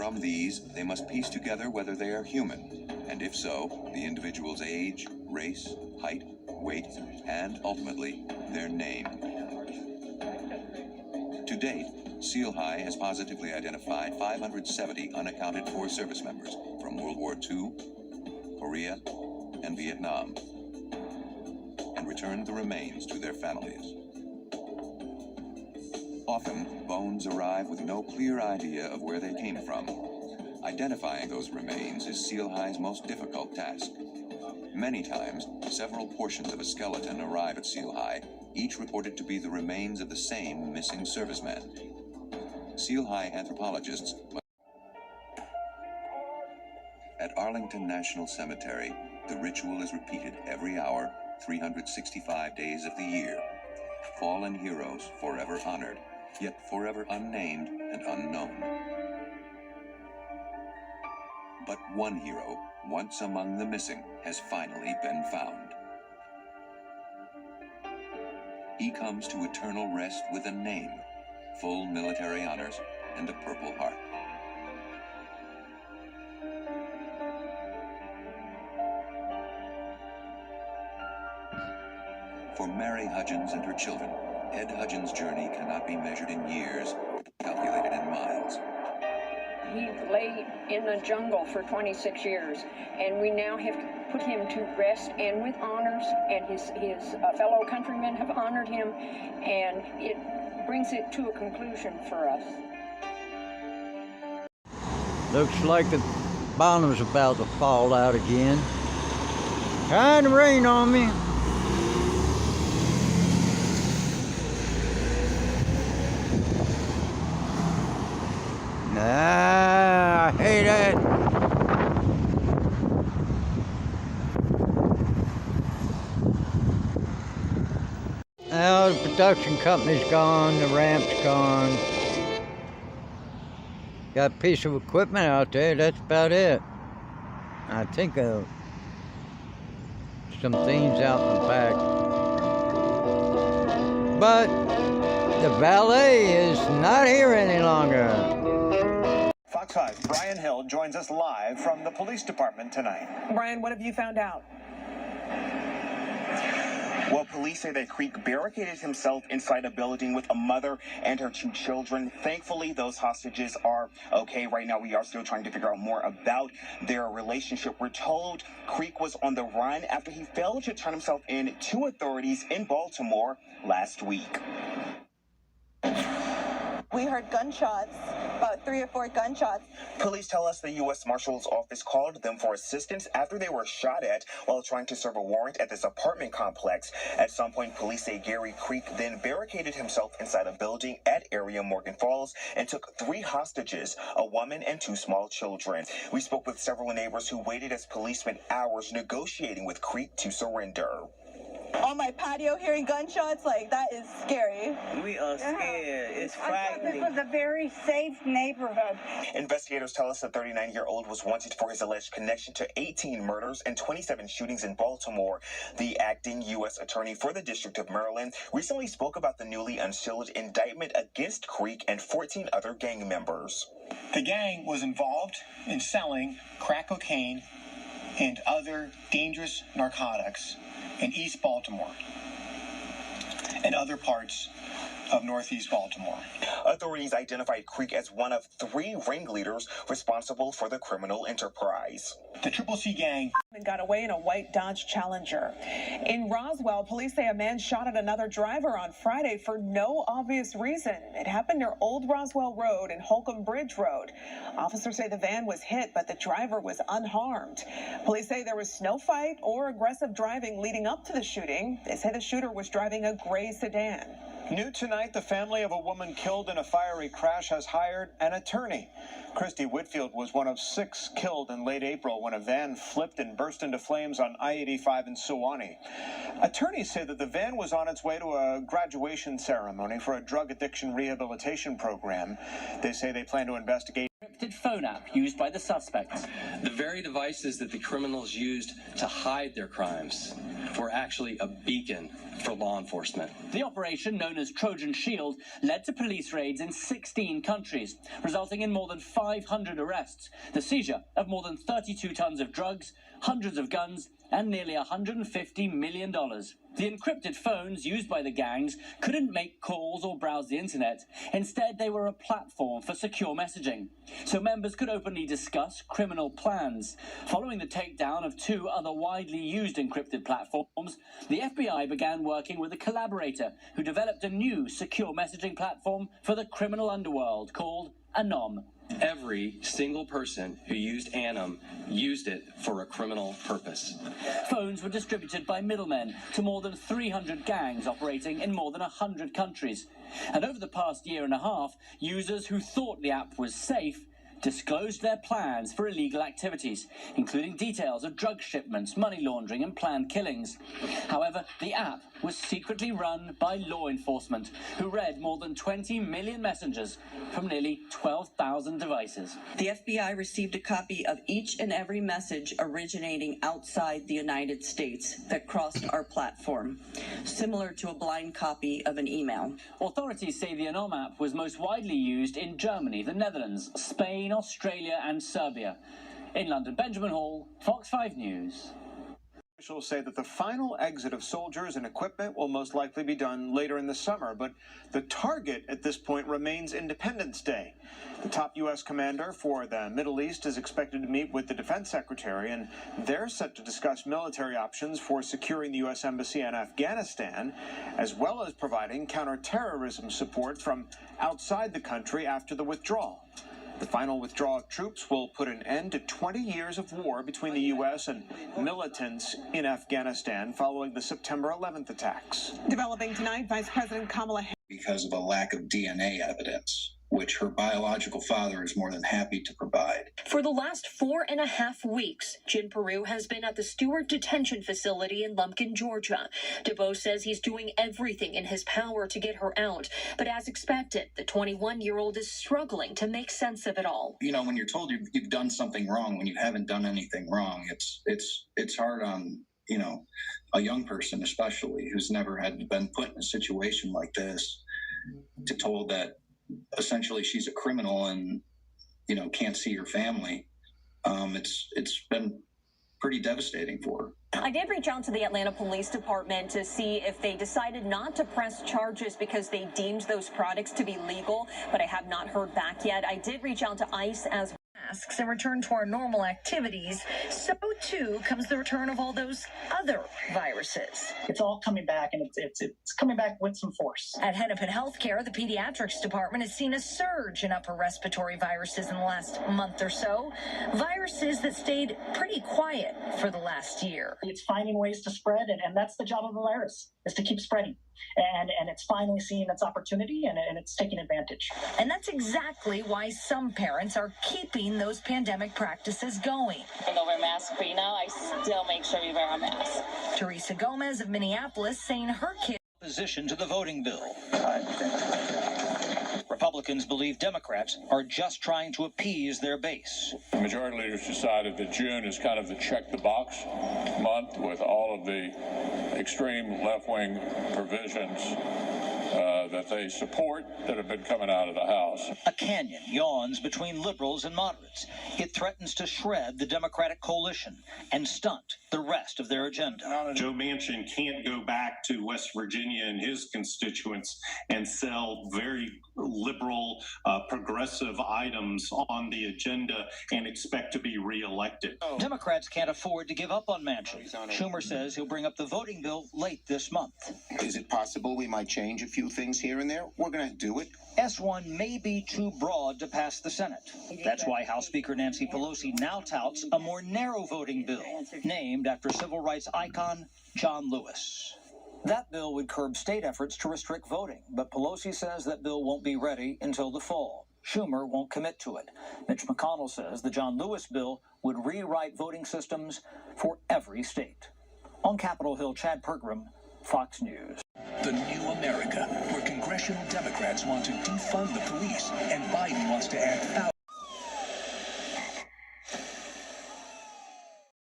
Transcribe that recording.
From these, they must piece together whether they are human, and if so, the individual's age, race, height, weight, and ultimately, their name. To date, SEAL High has positively identified 570 unaccounted for service members from World War II, Korea, and Vietnam, and returned the remains to their families. Often, bones arrive with no clear idea of where they came from. Identifying those remains is SEAL High's most difficult task. Many times, several portions of a skeleton arrive at SEAL High, each reported to be the remains of the same missing serviceman. SEAL High anthropologists at Arlington National Cemetery, the ritual is repeated every hour, 365 days of the year. Fallen heroes forever honored, yet forever unnamed and unknown. But one hero, once among the missing, has finally been found. He comes to eternal rest with a name, full military honors, and a Purple Heart. For Mary Hudgens and her children, Ed Hudgens' journey cannot be measured in years, calculated in miles. He lay in the jungle for 26 years, and we now have put him to rest and with honors, and his fellow countrymen have honored him, and it brings it to a conclusion for us. Looks like the bottom's about to fall out again. Trying to rain on me. Nah, I hate it. Now the production company's gone, the ramp's gone. Got a piece of equipment out there, that's about it. I think of some things out in the back. But the valet is not here any longer. Fox 5's Brian Hill joins us live from the police department tonight. Brian, what have you found out? Well, police say that Creek barricaded himself inside a building with a mother and her 2 children. Thankfully, those hostages are okay. Right now, we are still trying to figure out more about their relationship. We're told Creek was on the run after he failed to turn himself in to authorities in Baltimore last week. We heard gunshots, about 3 or 4 gunshots. Police tell us the U.S. Marshal's office called them for assistance after they were shot at while trying to serve a warrant at this apartment complex. At some point, police say Gary Creek then barricaded himself inside a building at area Morgan Falls and took 3 hostages, a woman and 2 small children. We spoke with several neighbors who waited as police spent hours negotiating with Creek to surrender. On my patio hearing gunshots, like, that is scary. We are scared. It's frightening. This was a very safe neighborhood. Investigators tell us the 39-year-old was wanted for his alleged connection to 18 murders and 27 shootings in Baltimore. The acting U.S. attorney for the District of Maryland recently spoke about the newly unsealed indictment against Creek and 14 other gang members. The gang was involved in selling crack cocaine and other dangerous narcotics in East Baltimore and other parts of Northeast Baltimore. Authorities identified Creek as one of 3 ringleaders responsible for the criminal enterprise. The Triple C gang got away in a white Dodge Challenger. In Roswell, police say a man shot at another driver on Friday for no obvious reason. It happened near Old Roswell Road and Holcomb Bridge Road. Officers say the van was hit, but the driver was unharmed. Police say there was no fight or aggressive driving leading up to the shooting. They say the shooter was driving a gray sedan. New tonight, the family of a woman killed in a fiery crash has hired an attorney. Christy Whitfield was one of 6 killed in late April when a van flipped and burst into flames on I-85 in Suwanee. Attorneys say that the van was on its way to a graduation ceremony for a drug addiction rehabilitation program. They say they plan to investigate encrypted phone app used by the suspects. The very devices that the criminals used to hide their crimes were actually a beacon for law enforcement. The operation, known as Trojan Shield, led to police raids in 16 countries, resulting in more than 500 arrests, the seizure of more than 32 tons of drugs, hundreds of guns, and nearly $150 million. The encrypted phones used by the gangs couldn't make calls or browse the internet. Instead, they were a platform for secure messaging, so members could openly discuss criminal plans. Following the takedown of 2 other widely used encrypted platforms, the FBI began working with a collaborator who developed a new secure messaging platform for the criminal underworld called Anom. Every single person who used Anom used it for a criminal purpose. Phones were distributed by middlemen to more than 300 gangs operating in more than 100 countries. And over the past year and a half, users who thought the app was safe disclosed their plans for illegal activities, including details of drug shipments, money laundering, and planned killings. However, the app was secretly run by law enforcement, who read more than 20 million messages from nearly 12,000 devices. The FBI received a copy of each and every message originating outside the United States that crossed our platform, similar to a blind copy of an email. Authorities say the Anom app was most widely used in Germany, the Netherlands, Spain, Australia, and Serbia. In London, Benjamin Hall, Fox 5 News. Officials say that the final exit of soldiers and equipment will most likely be done later in the summer, but the target at this point remains Independence Day. The top U.S. commander for the Middle East is expected to meet with the defense secretary, and they're set to discuss military options for securing the U.S. Embassy in Afghanistan, as well as providing counterterrorism support from outside the country after the withdrawal. The final withdrawal of troops will put an end to 20 years of war between the U.S. and militants in Afghanistan following the September 11th attacks. Developing tonight, Vice President Kamala Harris. Because of a lack of DNA evidence, which her biological father is more than happy to provide. For the last 4.5 weeks, Jin Peru has been at the Stewart Detention Facility in Lumpkin, Georgia. DeBose says he's doing everything in his power to get her out, but as expected, the 21-year-old is struggling to make sense of it all. You know, when you're told you've done something wrong, when you haven't done anything wrong, it's hard on, you know, a young person especially who's never had been put in a situation like this, to told that essentially she's a criminal and, you know, can't see her family. It's been pretty devastating for her. I did reach out to the Atlanta Police Department to see if they decided not to press charges because they deemed those products to be legal, but I have not heard back yet. I did reach out to ICE as well. Masks and return to our normal activities, so too comes the return of all those other viruses. It's all coming back, and it's coming back with some force. At Hennepin Healthcare, the pediatrics department has seen a surge in upper respiratory viruses in the last month or so. Viruses that stayed pretty quiet for the last year. It's finding ways to spread, and that's the job of the virus, is to keep spreading. And it's finally seeing its opportunity, and it's taking advantage. And that's exactly why some parents are keeping those pandemic practices going. Even though we're mask-free now, I still make sure we wear a mask. Teresa Gomez of Minneapolis saying her kids... Opposition to the voting bill. Republicans believe Democrats are just trying to appease their base. The majority leaders decided that June is kind of the check-the-box month with all of the extreme left-wing provisions that they support that have been coming out of the House. A canyon yawns between liberals and moderates. It threatens to shred the Democratic coalition and stunt the rest of their agenda. Joe Manchin can't go back to West Virginia and his constituents and sell very liberal, progressive items on the agenda and expect to be reelected. Democrats can't afford to give up on Manchin. Schumer says he'll bring up the voting bill late this month. Is it possible we might change a few things here and there? We're going to do it. S1 may be too broad to pass the Senate. That's why House Speaker Nancy Pelosi now touts a more narrow voting bill, named after civil rights icon John Lewis. That bill would curb state efforts to restrict voting, but Pelosi says that bill won't be ready until the fall. Schumer won't commit to it. Mitch McConnell says the John Lewis bill would rewrite voting systems for every state. On Capitol Hill, Chad Pergram, Fox News. The new America, where congressional Democrats want to defund the police and Biden wants to add thousands